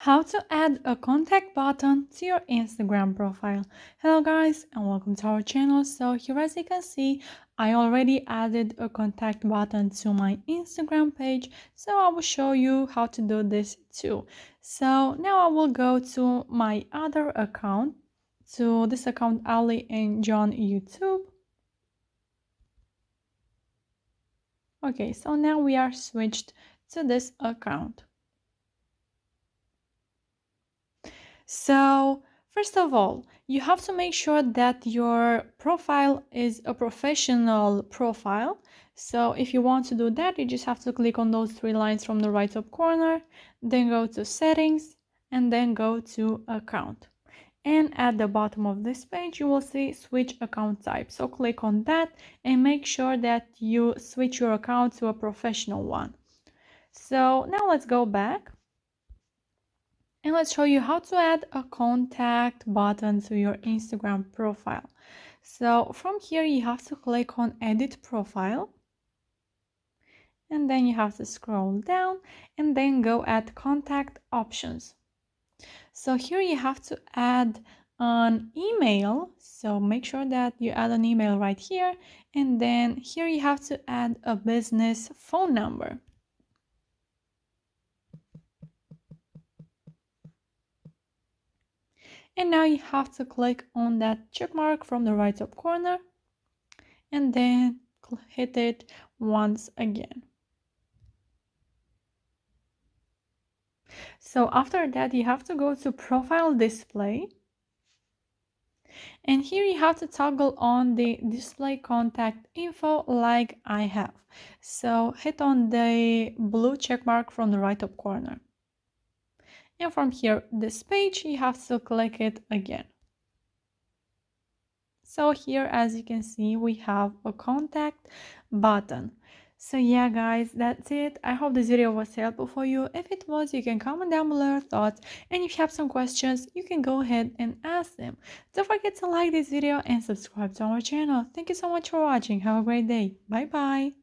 How to add a contact button to your Instagram profile. Hello guys and welcome to our channel. So here, as you can see, I already added a contact button to my Instagram page, so I will show you how to do this too. So now I will go to my other account, to this account, Ali and John YouTube. Okay, so now we are switched to this account. So first of all, you have to make sure that your profile is a professional profile. So if you want to do that, you just have to click on those three lines from the right top corner, then go to settings, and then go to account. And at the bottom of this page, you will see switch account type. So click on that and make sure that you switch your account to a professional one. So now let's go back. And let's show you how to add a contact button to your Instagram profile. So from here, you have to click on edit profile. And then you have to scroll down and then go at contact options. So here you have to add an email. So make sure that you add an email right here. And then here you have to add a business phone number. And now you have to click on that check mark from the right top corner and then hit it once again. So after that, you have to go to profile display. And here you have to toggle on the display contact info like I have. So hit on the blue check mark from the right top corner. And from here, this page, you have to click it again. So here, as you can see, we have a contact button. So yeah guys, that's it. I hope this video was helpful for you. If it was, you can comment down below your thoughts, and if you have some questions, you can go ahead and ask them. Don't forget to like this video and subscribe to our channel. Thank you so much for watching. Have a great day. Bye bye.